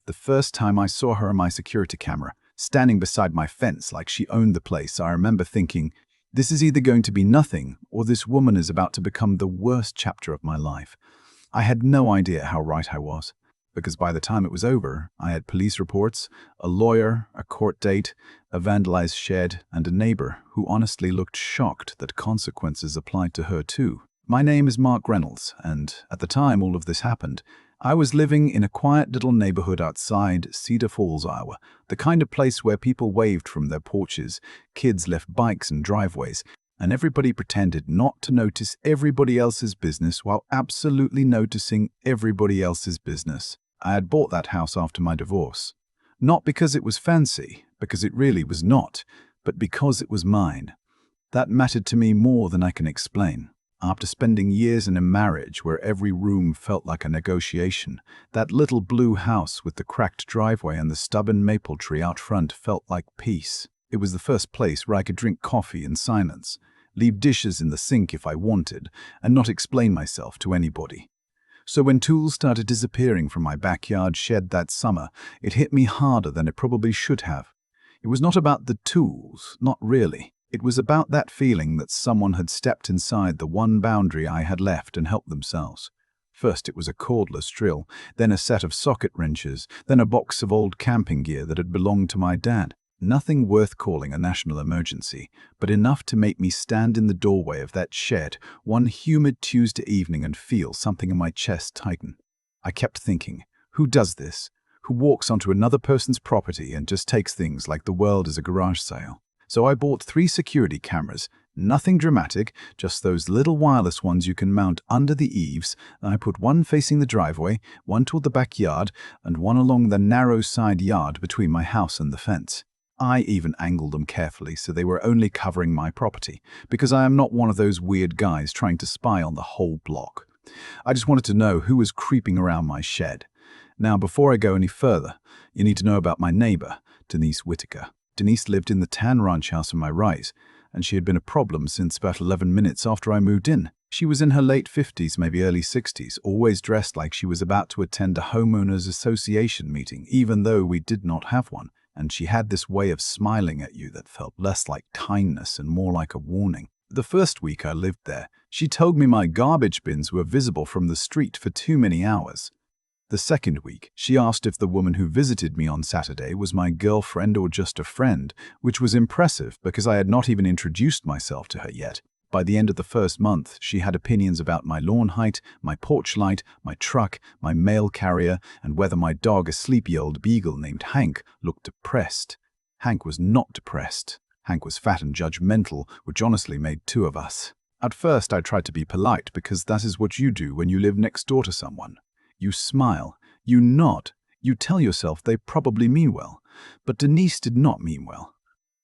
The first time I saw her on my security camera, standing beside my fence like she owned the place, I remember thinking, this is either going to be nothing or this woman is about to become the worst chapter of my life. I had no idea how right I was, because by the time it was over, I had police reports, a lawyer, a court date, a vandalized shed, and a neighbor who honestly looked shocked that consequences applied to her too. My name is Mark Reynolds, and at the time all of this happened, I was living in a quiet little neighborhood outside Cedar Falls, Iowa, the kind of place where people waved from their porches, kids left bikes in driveways, and everybody pretended not to notice everybody else's business while absolutely noticing everybody else's business. I had bought that house after my divorce. Not because it was fancy, because it really was not, but because it was mine. That mattered to me more than I can explain. After spending years in a marriage where every room felt like a negotiation, that little blue house with the cracked driveway and the stubborn maple tree out front felt like peace. It was the first place where I could drink coffee in silence, leave dishes in the sink if I wanted, and not explain myself to anybody. So when tools started disappearing from my backyard shed that summer, it hit me harder than it probably should have. It was not about the tools, not really. It was about that feeling that someone had stepped inside the one boundary I had left and helped themselves. First it was a cordless drill, then a set of socket wrenches, then a box of old camping gear that had belonged to my dad. Nothing worth calling a national emergency, but enough to make me stand in the doorway of that shed one humid Tuesday evening and feel something in my chest tighten. I kept thinking, who does this? Who walks onto another person's property and just takes things like the world is a garage sale? So I bought 3 security cameras, nothing dramatic, just those little wireless ones you can mount under the eaves, and I put one facing the driveway, one toward the backyard, and one along the narrow side yard between my house and the fence. I even angled them carefully so they were only covering my property, because I am not one of those weird guys trying to spy on the whole block. I just wanted to know who was creeping around my shed. Now, before I go any further, you need to know about my neighbor, Denise Whitaker. Denise lived in the tan ranch house on my right, and she had been a problem since about 11 minutes after I moved in. She was in her late 50s, maybe early 60s, always dressed like she was about to attend a homeowners association meeting, even though we did not have one. And she had this way of smiling at you that felt less like kindness and more like a warning. The first week I lived there, she told me my garbage bins were visible from the street for too many hours. The second week, she asked if the woman who visited me on Saturday was my girlfriend or just a friend, which was impressive because I had not even introduced myself to her yet. By the end of the first month, she had opinions about my lawn height, my porch light, my truck, my mail carrier, and whether my dog, a sleepy old beagle named Hank, looked depressed. Hank was not depressed. Hank was fat and judgmental, which honestly made 2 of us. At first, I tried to be polite because that is what you do when you live next door to someone. You smile, you nod, you tell yourself they probably mean well. But Denise did not mean well.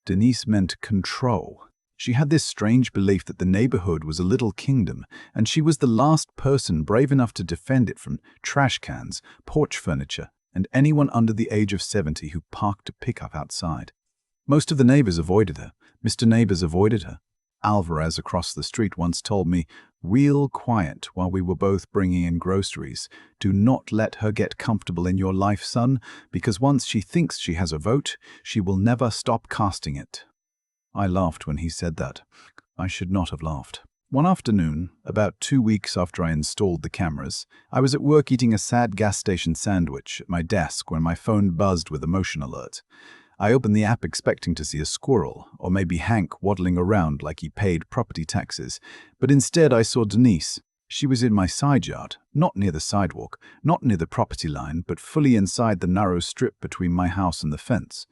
Denise meant control. She had this strange belief that the neighborhood was a little kingdom, and she was the last person brave enough to defend it from trash cans, porch furniture, and anyone under the age of 70 who parked a pickup outside. Most of the neighbors avoided her. Mr. Neighbors avoided her. Alvarez across the street once told me, "Real quiet while we were both bringing in groceries. Do not let her get comfortable in your life, son, because once she thinks she has a vote, she will never stop casting it." I laughed when he said that. I should not have laughed. One afternoon, about 2 weeks after I installed the cameras, I was at work eating a sad gas station sandwich at my desk when my phone buzzed with a motion alert. I opened the app expecting to see a squirrel, or maybe Hank waddling around like he paid property taxes, but instead I saw Denise. She was in my side yard, not near the sidewalk, not near the property line, but fully inside the narrow strip between my house and the fence.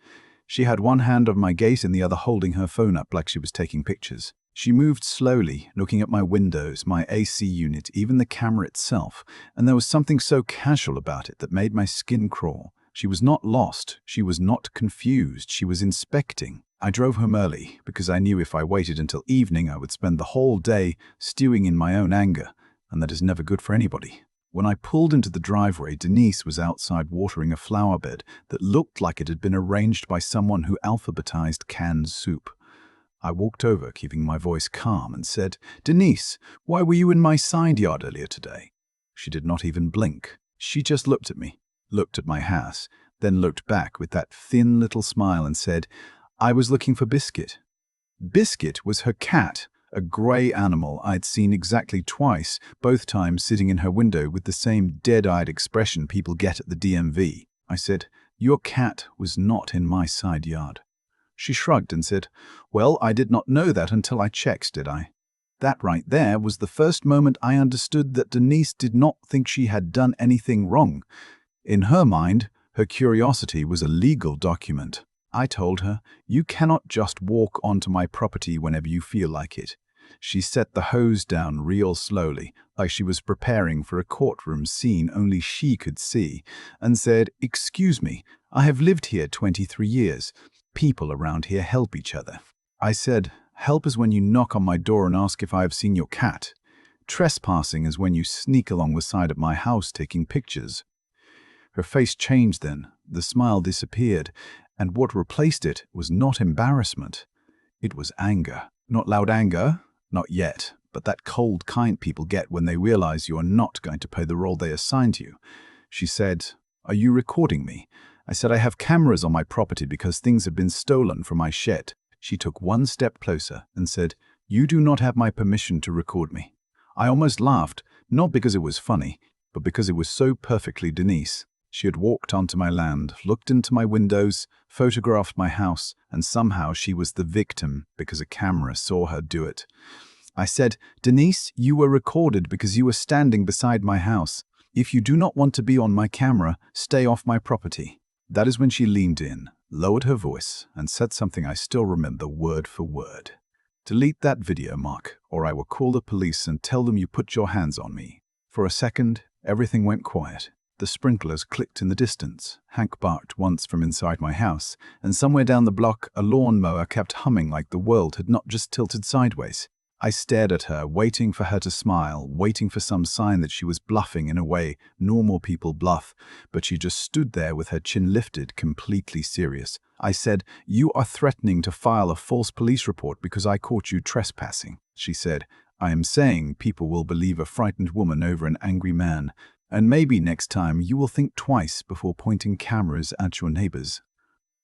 She had one hand on my gate and the other holding her phone up like she was taking pictures. She moved slowly, looking at my windows, my AC unit, even the camera itself, and there was something so casual about it that made my skin crawl. She was not lost, she was not confused, she was inspecting. I drove home early because I knew if I waited until evening I would spend the whole day stewing in my own anger, and that is never good for anybody. When I pulled into the driveway, Denise was outside watering a flower bed that looked like it had been arranged by someone who alphabetized canned soup. I walked over, keeping my voice calm, and said, "Denise, why were you in my side yard earlier today?" She did not even blink. She just looked at me. looked at my house, then looked back with that thin little smile and said, "I was looking for Biscuit." Biscuit was her cat, a grey animal I'd seen exactly twice, both times sitting in her window with the same dead-eyed expression people get at the DMV. I said, "Your cat was not in my side yard." She shrugged and said, "Well, I did not know that until I checked, did I?" That right there was the first moment I understood that Denise did not think she had done anything wrong. In her mind, her curiosity was a legal document. I told her, "You cannot just walk onto my property whenever you feel like it." She set the hose down real slowly, like she was preparing for a courtroom scene only she could see, and said, "Excuse me, I have lived here 23 years. People around here help each other." I said, "Help is when you knock on my door and ask if I have seen your cat. Trespassing is when you sneak along the side of my house taking pictures." Her face changed then, the smile disappeared, and what replaced it was not embarrassment. It was anger. Not loud anger, not yet, but that cold kind people get when they realize you are not going to play the role they assign to you. She said, "Are you recording me?" I said, "I have cameras on my property because things have been stolen from my shed." She took one step closer and said, "You do not have my permission to record me." I almost laughed, not because it was funny, but because it was so perfectly Denise. She had walked onto my land, looked into my windows, photographed my house, and somehow she was the victim because a camera saw her do it. I said, "Denise, you were recorded because you were standing beside my house. If you do not want to be on my camera, stay off my property." That is when she leaned in, lowered her voice, and said something I still remember word for word. "Delete that video, Mark, or I will call the police and tell them you put your hands on me." For a second, everything went quiet. The sprinklers clicked in the distance. Hank barked once from inside my house, and somewhere down the block, a lawnmower kept humming like the world had not just tilted sideways. I stared at her, waiting for her to smile, waiting for some sign that she was bluffing in a way normal people bluff, but she just stood there with her chin lifted, completely serious. I said, "You are threatening to file a false police report because I caught you trespassing." She said, "I am saying people will believe a frightened woman over an angry man, and maybe next time you will think twice before pointing cameras at your neighbors."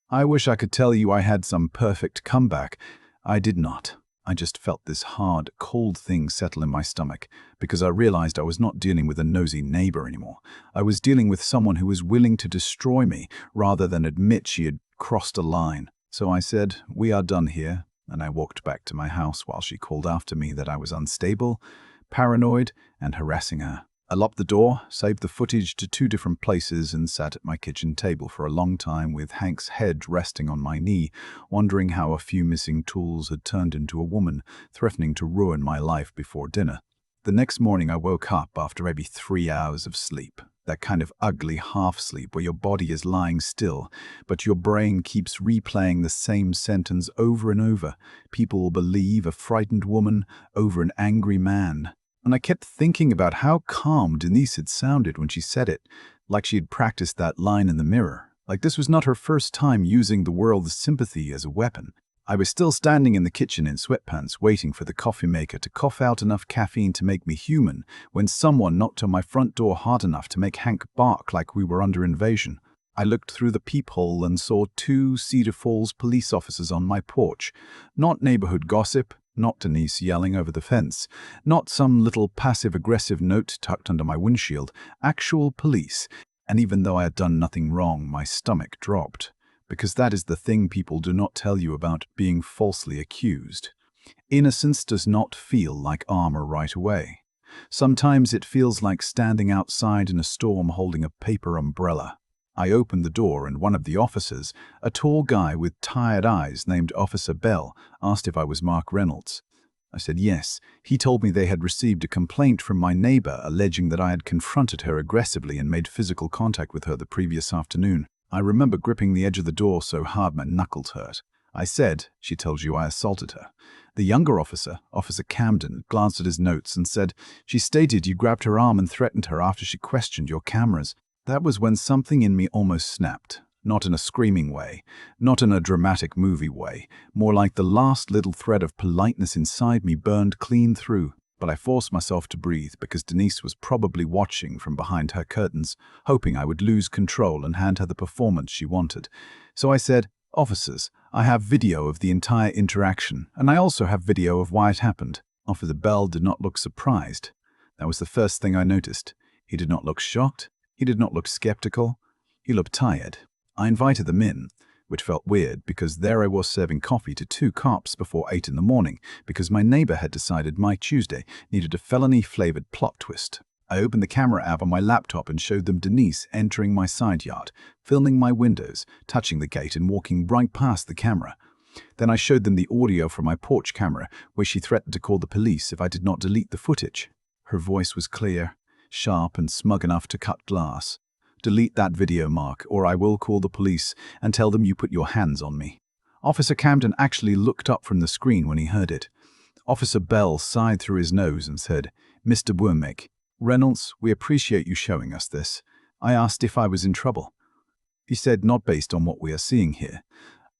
I wish I could tell you I had some perfect comeback. I did not. I just felt this hard, cold thing settle in my stomach because I realized I was not dealing with a nosy neighbor anymore. I was dealing with someone who was willing to destroy me rather than admit she had crossed a line. So I said, "We are done here," and I walked back to my house while she called after me that I was unstable, paranoid, and harassing her. I locked the door, saved the footage to 2 different places, and sat at my kitchen table for a long time with Hank's head resting on my knee, wondering how a few missing tools had turned into a woman, threatening to ruin my life before dinner. The next morning I woke up after maybe 3 hours of sleep. That kind of ugly half-sleep where your body is lying still, but your brain keeps replaying the same sentence over and over. People will believe a frightened woman over an angry man. And I kept thinking about how calm Denise had sounded when she said it, like she had practiced that line in the mirror, like this was not her first time using the world's sympathy as a weapon. I was still standing in the kitchen in sweatpants waiting for the coffee maker to cough out enough caffeine to make me human when someone knocked on my front door hard enough to make Hank bark like we were under invasion. I looked through the peephole and saw 2 Cedar Falls police officers on my porch. Not neighborhood gossip, not Denise yelling over the fence, not some little passive-aggressive note tucked under my windshield, actual police. And even though I had done nothing wrong, my stomach dropped. Because that is the thing people do not tell you about being falsely accused. Innocence does not feel like armor right away. Sometimes it feels like standing outside in a storm holding a paper umbrella. I opened the door and one of the officers, a tall guy with tired eyes named Officer Bell, asked if I was Mark Reynolds. I said yes. He told me they had received a complaint from my neighbor alleging that I had confronted her aggressively and made physical contact with her the previous afternoon. I remember gripping the edge of the door so hard my knuckles hurt. I said, "She tells you I assaulted her." The younger officer, Officer Camden, glanced at his notes and said, "She stated you grabbed her arm and threatened her after she questioned your cameras." That was when something in me almost snapped. Not in a screaming way, not in a dramatic movie way, more like the last little thread of politeness inside me burned clean through. But I forced myself to breathe because Denise was probably watching from behind her curtains, hoping I would lose control and hand her the performance she wanted. So I said, "Officers, I have video of the entire interaction, and I also have video of why it happened." Officer Bell did not look surprised. That was the first thing I noticed. He did not look shocked. He did not look skeptical. He looked tired. I invited them in, which felt weird because there I was serving coffee to 2 cops before 8 in the morning because my neighbor had decided my Tuesday needed a felony-flavored plot twist. I opened the camera app on my laptop and showed them Denise entering my side yard, filming my windows, touching the gate and walking right past the camera. Then I showed them the audio from my porch camera where she threatened to call the police if I did not delete the footage. Her voice was clear, sharp and smug enough to cut glass. "Delete that video, Mark, or I will call the police and tell them you put your hands on me." Officer Camden actually looked up from the screen when he heard it. Officer Bell sighed through his nose and said, "Mr. Wormick, Reynolds, we appreciate you showing us this. I asked if I was in trouble." He said, "Not based on what we are seeing here."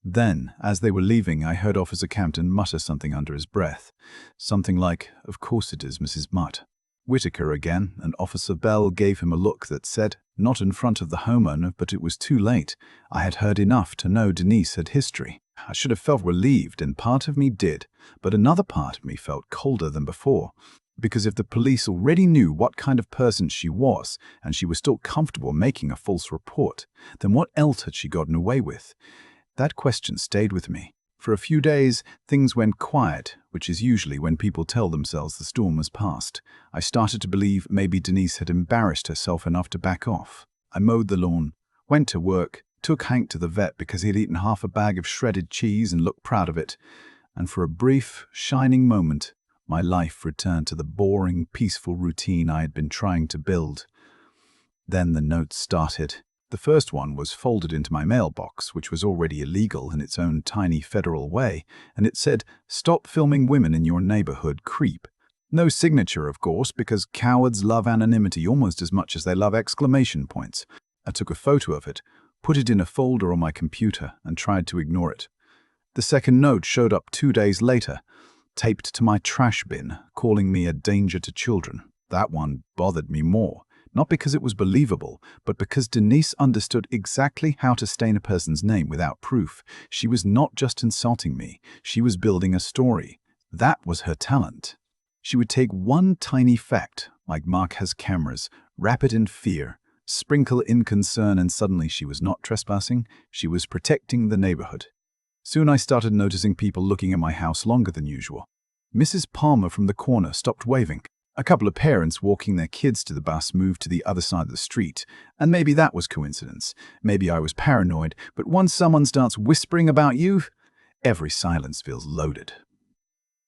Then, as they were leaving, I heard Officer Camden mutter something under his breath. Something like, "Of course it is, Mrs. Mutt." Whitaker again, and Officer Bell gave him a look that said, not in front of the homeowner, but it was too late. I had heard enough to know Denise had history. I should have felt relieved, and part of me did, but another part of me felt colder than before. Because if the police already knew what kind of person she was, and she was still comfortable making a false report, then what else had she gotten away with? That question stayed with me. For a few days, things went quiet, which is usually when people tell themselves the storm has passed. I started to believe maybe Denise had embarrassed herself enough to back off. I mowed the lawn, went to work, took Hank to the vet because he had eaten half a bag of shredded cheese and looked proud of it. And for a brief, shining moment, my life returned to the boring, peaceful routine I had been trying to build. Then the notes started. The first one was folded into my mailbox, which was already illegal in its own tiny federal way, and it said, "Stop filming women in your neighborhood, creep." No signature, of course, because cowards love anonymity almost as much as they love exclamation points. I took a photo of it, put it in a folder on my computer, and tried to ignore it. The second note showed up 2 days later, taped to my trash bin, calling me a danger to children. That one bothered me more. Not because it was believable, but because Denise understood exactly how to stain a person's name without proof. She was not just insulting me, she was building a story. That was her talent. She would take one tiny fact, like Mark has cameras, wrap it in fear, sprinkle in concern, and suddenly she was not trespassing, she was protecting the neighborhood. Soon I started noticing people looking at my house longer than usual. Mrs. Palmer from the corner stopped waving. A couple of parents walking their kids to the bus moved to the other side of the street, and maybe that was coincidence. Maybe I was paranoid, but once someone starts whispering about you, every silence feels loaded.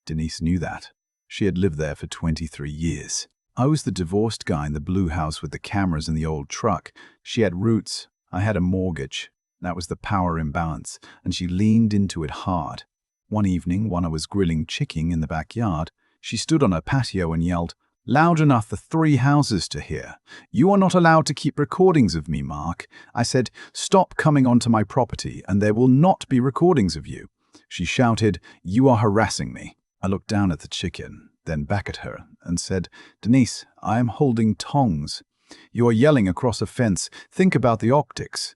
Denise knew that. She had lived there for 23 years. I was the divorced guy in the blue house with the cameras and the old truck. She had roots. I had a mortgage. That was the power imbalance, and she leaned into it hard. One evening, when I was grilling chicken in the backyard, she stood on her patio and yelled, "Loud enough for 3 houses to hear. You are not allowed to keep recordings of me, Mark." I said, "Stop coming onto my property and there will not be recordings of you." She shouted, "You are harassing me." I looked down at the chicken, then back at her, and said, "Denise, I am holding tongs. You are yelling across a fence. Think about the optics."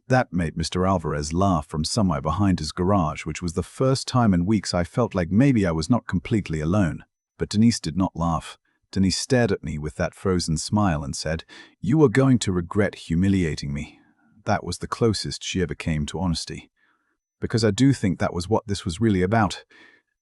That made Mr. Alvarez laugh from somewhere behind his garage, which was the first time in weeks I felt like maybe I was not completely alone. But Denise did not laugh. Denise stared at me with that frozen smile and said, "You are going to regret humiliating me." That was the closest she ever came to honesty. Because I do think that was what this was really about.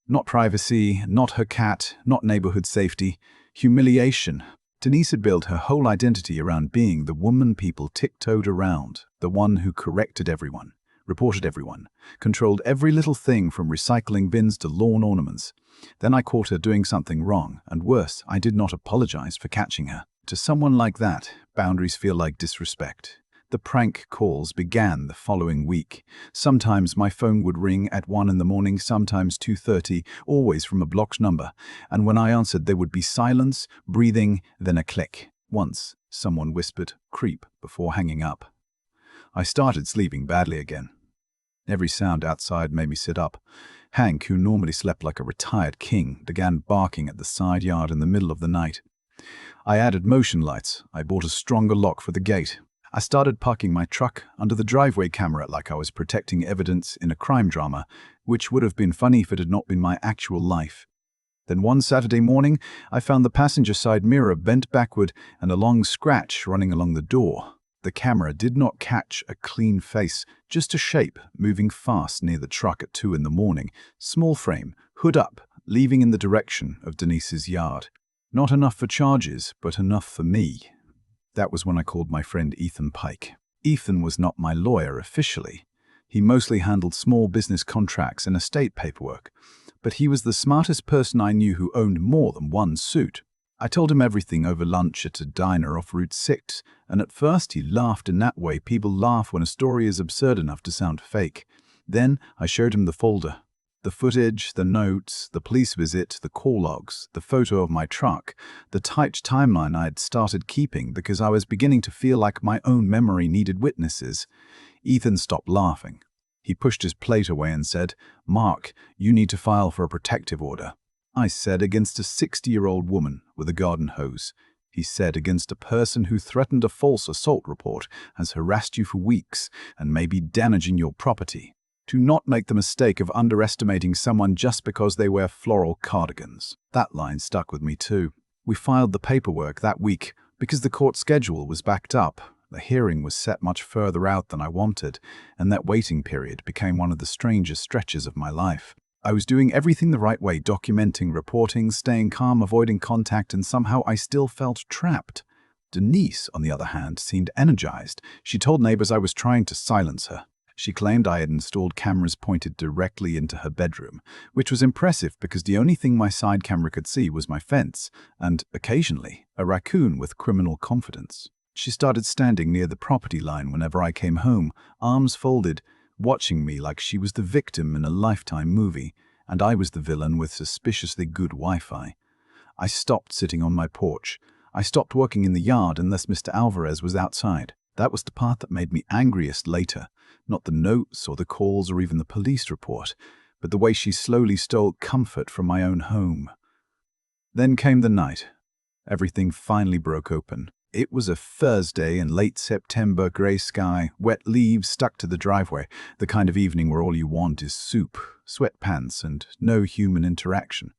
Not privacy, not her cat, not neighborhood safety. Humiliation. Denise had built her whole identity around being the woman people tiptoed around, the one who corrected everyone, reported everyone, controlled every little thing from recycling bins to lawn ornaments. Then I caught her doing something wrong, and worse, I did not apologize for catching her. To someone like that, boundaries feel like disrespect. The prank calls began the following week. Sometimes my phone would ring at 1 in the morning, sometimes 2:30, always from a blocked number. And when I answered, there would be silence, breathing, then a click. Once, someone whispered, "Creep," before hanging up. I started sleeping badly again. Every sound outside made me sit up. Hank, who normally slept like a retired king, began barking at the side yard in the middle of the night. I added motion lights. I bought a stronger lock for the gate. I started parking my truck under the driveway camera like I was protecting evidence in a crime drama, which would have been funny if it had not been my actual life. Then one Saturday morning, I found the passenger side mirror bent backward and a long scratch running along the door. The camera did not catch a clean face, just a shape moving fast near the truck at 2 in the morning, small frame, hood up, leaving in the direction of Denise's yard. Not enough for charges, but enough for me. That was when I called my friend Ethan Pike. Ethan was not my lawyer officially. He mostly handled small business contracts and estate paperwork, but he was the smartest person I knew who owned more than one suit. I told him everything over lunch at a diner off Route 6, and at first he laughed in that way people laugh when a story is absurd enough to sound fake. Then I showed him the folder. The footage, the notes, the police visit, the call logs, the photo of my truck, the tight timeline I had started keeping because I was beginning to feel like my own memory needed witnesses. Ethan stopped laughing. He pushed his plate away and said, "Mark, you need to file for a protective order." I said, "Against a 60-year-old woman with a garden hose." He said, "Against a person who threatened a false assault report, has harassed you for weeks, and may be damaging your property. Do not make the mistake of underestimating someone just because they wear floral cardigans." That line stuck with me too. We filed the paperwork that week because the court schedule was backed up. The hearing was set much further out than I wanted, and that waiting period became one of the strangest stretches of my life. I was doing everything the right way, documenting, reporting, staying calm, avoiding contact, and somehow I still felt trapped. Denise, on the other hand, seemed energized. She told neighbors I was trying to silence her. She claimed I had installed cameras pointed directly into her bedroom, which was impressive because the only thing my side camera could see was my fence, and, occasionally, a raccoon with criminal confidence. She started standing near the property line whenever I came home, arms folded, watching me like she was the victim in a Lifetime movie, and I was the villain with suspiciously good Wi-Fi. I stopped sitting on my porch. I stopped working in the yard unless Mr. Alvarez was outside. That was the part that made me angriest later. Not the notes or the calls or even the police report, but the way she slowly stole comfort from my own home. Then came the night. Everything finally broke open. It was a Thursday in late September, gray sky, wet leaves stuck to the driveway, the kind of evening where all you want is soup, sweatpants, and no human interaction.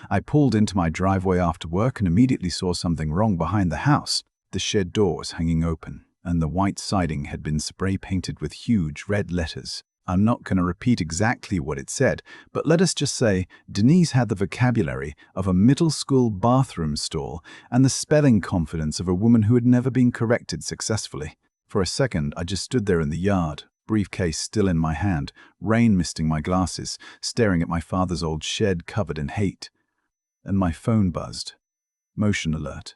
I pulled into my driveway after work and immediately saw something wrong behind the house. The shed door was hanging open, and the white siding had been spray-painted with huge red letters. I'm not going to repeat exactly what it said, but let us just say Denise had the vocabulary of a middle school bathroom stall and the spelling confidence of a woman who had never been corrected successfully. For a second, I just stood there in the yard, briefcase still in my hand, rain misting my glasses, staring at my father's old shed covered in hate. And my phone buzzed. Motion alert.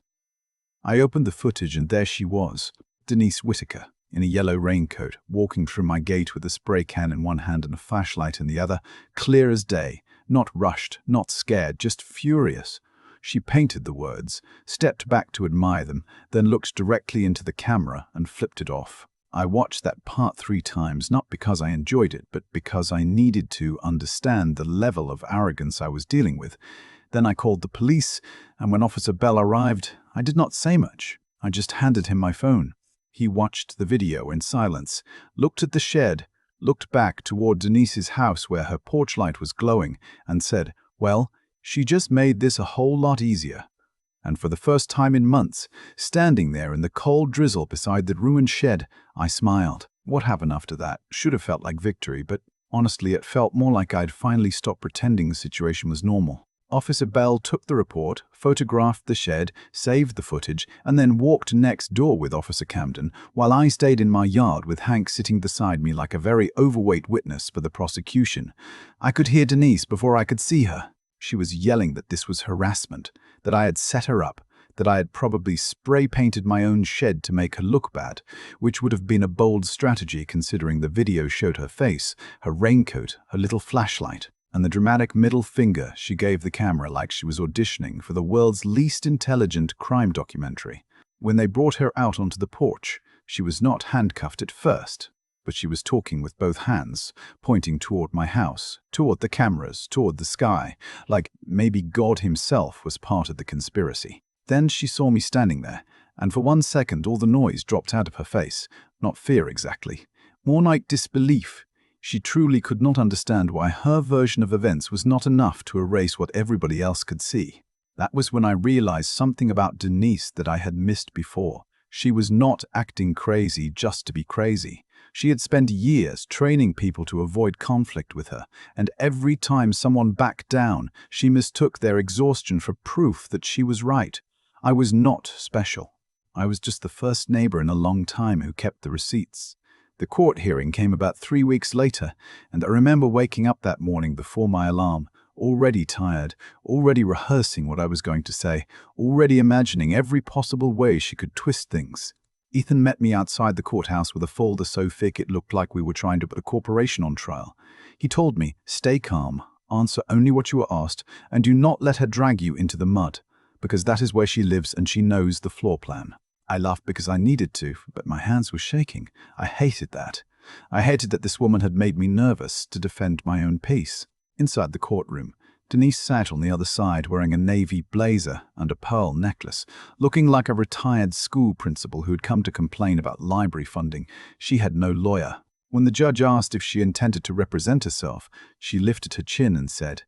I opened the footage and there she was, Denise Whitaker, in a yellow raincoat, walking through my gate with a spray can in one hand and a flashlight in the other, clear as day, not rushed, not scared, just furious. She painted the words, stepped back to admire them, then looked directly into the camera and flipped it off. I watched that part 3 times, not because I enjoyed it, but because I needed to understand the level of arrogance I was dealing with. Then I called the police, and when Officer Bell arrived, I did not say much. I just handed him my phone. He watched the video in silence, looked at the shed, looked back toward Denise's house where her porch light was glowing, and said, "Well, she just made this a whole lot easier." And for the first time in months, standing there in the cold drizzle beside the ruined shed, I smiled. What happened after that should have felt like victory, but honestly it felt more like I'd finally stopped pretending the situation was normal. Officer Bell took the report, photographed the shed, saved the footage, and then walked next door with Officer Camden, while I stayed in my yard with Hank sitting beside me like a very overweight witness for the prosecution. I could hear Denise before I could see her. She was yelling that this was harassment, that I had set her up, that I had probably spray-painted my own shed to make her look bad, which would have been a bold strategy considering the video showed her face, her raincoat, her little flashlight, and the dramatic middle finger she gave the camera like she was auditioning for the world's least intelligent crime documentary. When they brought her out onto the porch, she was not handcuffed at first, but she was talking with both hands, pointing toward my house, toward the cameras, toward the sky, like maybe God himself was part of the conspiracy. Then she saw me standing there, and for 1 second all the noise dropped out of her face. Not fear exactly, more like disbelief. She truly could not understand why her version of events was not enough to erase what everybody else could see. That was when I realized something about Denise that I had missed before. She was not acting crazy just to be crazy. She had spent years training people to avoid conflict with her, and every time someone backed down, she mistook their exhaustion for proof that she was right. I was not special. I was just the first neighbor in a long time who kept the receipts. The court hearing came about 3 weeks later, and I remember waking up that morning before my alarm, already tired, already rehearsing what I was going to say, already imagining every possible way she could twist things. Ethan met me outside the courthouse with a folder so thick it looked like we were trying to put a corporation on trial. He told me, "Stay calm, answer only what you are asked, and do not let her drag you into the mud, because that is where she lives and she knows the floor plan." I laughed because I needed to, but my hands were shaking. I hated that. I hated that this woman had made me nervous to defend my own peace. Inside the courtroom, Denise sat on the other side wearing a navy blazer and a pearl necklace, looking like a retired school principal who had come to complain about library funding. She had no lawyer. When the judge asked if she intended to represent herself, she lifted her chin and said,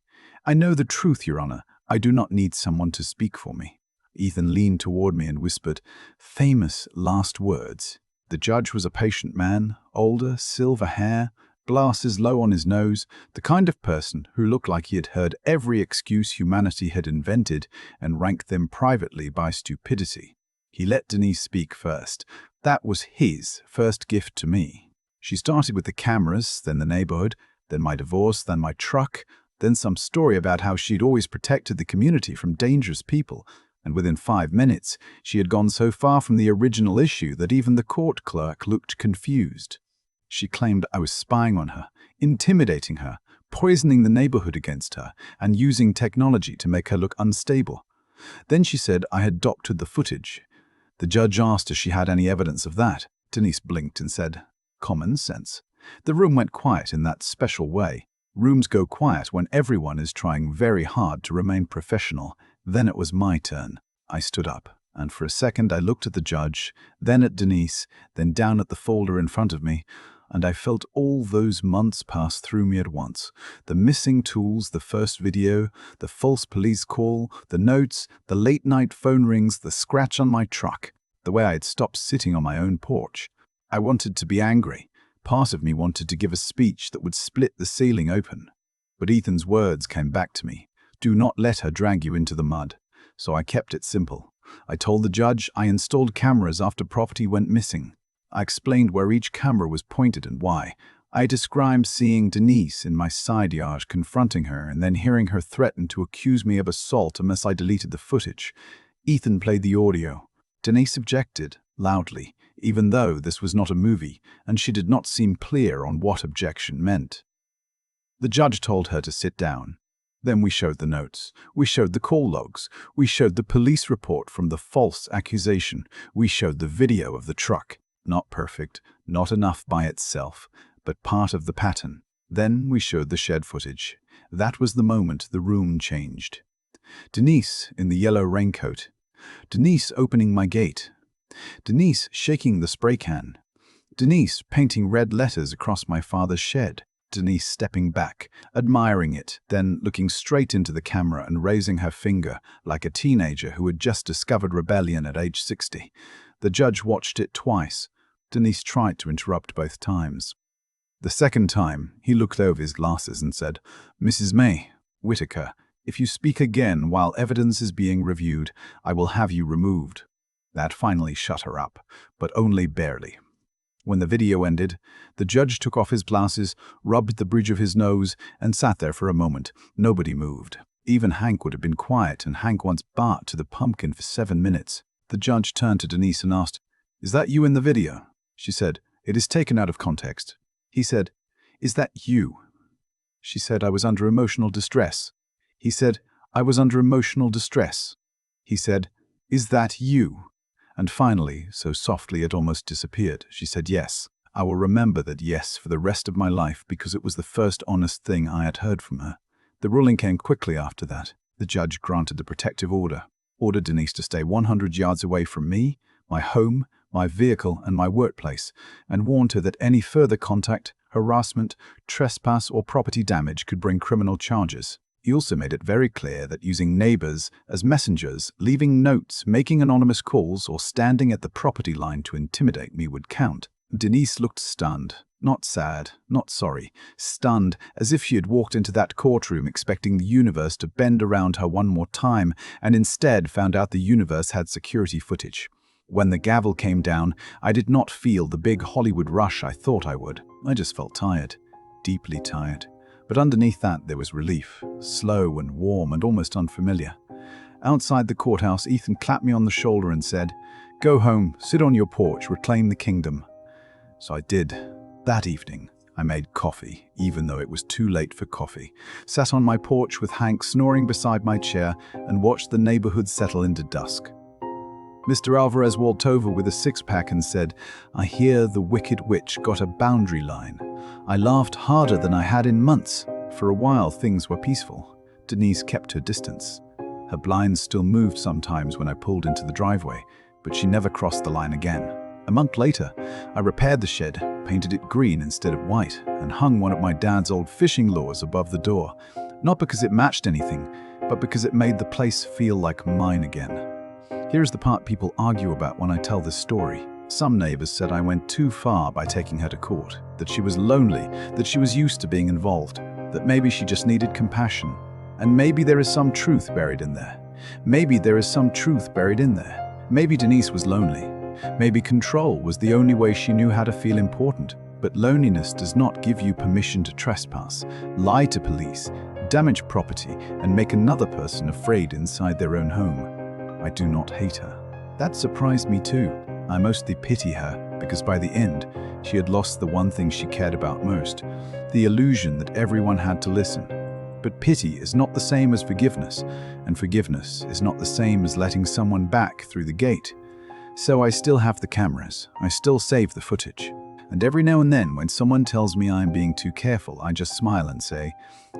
"I know the truth, Your Honor. I do not need someone to speak for me." Ethan leaned toward me and whispered, "Famous last words." The judge was a patient man, older, silver hair, glasses low on his nose, the kind of person who looked like he had heard every excuse humanity had invented and ranked them privately by stupidity. He let Denise speak first. That was his first gift to me. She started with the cameras, then the neighborhood, then my divorce, then my truck, then some story about how she'd always protected the community from dangerous people. And within 5 minutes, she had gone so far from the original issue that even the court clerk looked confused. She claimed I was spying on her, intimidating her, poisoning the neighborhood against her, and using technology to make her look unstable. Then she said I had doctored the footage. The judge asked if she had any evidence of that. Denise blinked and said, "Common sense." The room went quiet in that special way. Rooms go quiet when everyone is trying very hard to remain professional. Then it was my turn. I stood up, and for a second I looked at the judge, then at Denise, then down at the folder in front of me, and I felt all those months pass through me at once. The missing tools, the first video, the false police call, the notes, the late-night phone rings, the scratch on my truck, the way I had stopped sitting on my own porch. I wanted to be angry. Part of me wanted to give a speech that would split the ceiling open. But Ethan's words came back to me. "Do not let her drag you into the mud." So I kept it simple. I told the judge I installed cameras after property went missing. I explained where each camera was pointed and why. I described seeing Denise in my side yard confronting her and then hearing her threaten to accuse me of assault unless I deleted the footage. Ethan played the audio. Denise objected, loudly, even though this was not a movie, and she did not seem clear on what objection meant. The judge told her to sit down. Then we showed the notes. We showed the call logs. We showed the police report from the false accusation. We showed the video of the truck. Not perfect, not enough by itself, but part of the pattern. Then we showed the shed footage. That was the moment the room changed. Denise in the yellow raincoat. Denise opening my gate. Denise shaking the spray can. Denise painting red letters across my father's shed. Denise stepping back, admiring it, then looking straight into the camera and raising her finger like a teenager who had just discovered rebellion at age 60. The judge watched it twice. Denise tried to interrupt both times. The second time, he looked over his glasses and said, "Mrs. May, Whitaker, if you speak again while evidence is being reviewed, I will have you removed." That finally shut her up, but only barely. When the video ended, the judge took off his glasses, rubbed the bridge of his nose, and sat there for a moment. Nobody moved. Even Hank would have been quiet, and Hank once barked to the pumpkin for 7 minutes. The judge turned to Denise and asked, "Is that you in the video?" She said, "It is taken out of context." He said, "Is that you?" She said, "I was under emotional distress." He said, "I was under emotional distress." He said, "Is that you?" And finally, so softly it almost disappeared, she said, "Yes." I will remember that yes for the rest of my life because it was the first honest thing I had heard from her. The ruling came quickly after that. The judge granted the protective ordered Denise to stay 100 yards away from me, my home, my vehicle, and my workplace, and warned her that any further contact, harassment, trespass, or property damage could bring criminal charges. He also made it very clear that using neighbors as messengers, leaving notes, making anonymous calls, or standing at the property line to intimidate me would count. Denise looked stunned, not sad, not sorry, stunned, as if she had walked into that courtroom expecting the universe to bend around her one more time, and instead found out the universe had security footage. When the gavel came down, I did not feel the big Hollywood rush I thought I would. I just felt tired, deeply tired. But underneath that there was relief, slow and warm and almost unfamiliar. Outside the courthouse, Ethan clapped me on the shoulder and said, "Go home, sit on your porch, reclaim the kingdom." So I did. That evening, I made coffee, even though it was too late for coffee, sat on my porch with Hank snoring beside my chair, and watched the neighborhood settle into dusk. Mr. Alvarez walked over with a six-pack and said, "I hear the Wicked Witch got a boundary line." I laughed harder than I had in months. For a while, things were peaceful. Denise kept her distance. Her blinds still moved sometimes when I pulled into the driveway, but she never crossed the line again. A month later, I repaired the shed, painted it green instead of white, and hung one of my dad's old fishing lures above the door, not because it matched anything, but because it made the place feel like mine again. Here's the part people argue about when I tell this story. Some neighbors said I went too far by taking her to court, that she was lonely, that she was used to being involved, that maybe she just needed compassion. And maybe there is some truth buried in there. Maybe there is some truth buried in there. Maybe Denise was lonely. Maybe control was the only way she knew how to feel important. But loneliness does not give you permission to trespass, lie to police, damage property, and make another person afraid inside their own home. I do not hate her. That surprised me too. I mostly pity her because by the end, she had lost the one thing she cared about most, the illusion that everyone had to listen. But pity is not the same as forgiveness, and forgiveness is not the same as letting someone back through the gate. So I still have the cameras, I still save the footage. And every now and then when someone tells me I am being too careful, I just smile and say,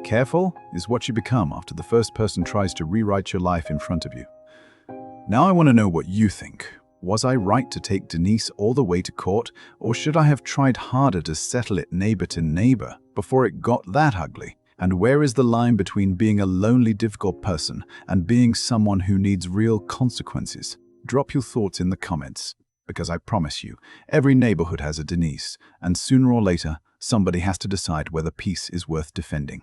"Careful is what you become after the first person tries to rewrite your life in front of you." Now I want to know what you think. Was I right to take Denise all the way to court, or should I have tried harder to settle it neighbor to neighbor before it got that ugly? And where is the line between being a lonely, difficult person and being someone who needs real consequences? Drop your thoughts in the comments, because I promise you, every neighborhood has a Denise, and sooner or later, somebody has to decide whether peace is worth defending.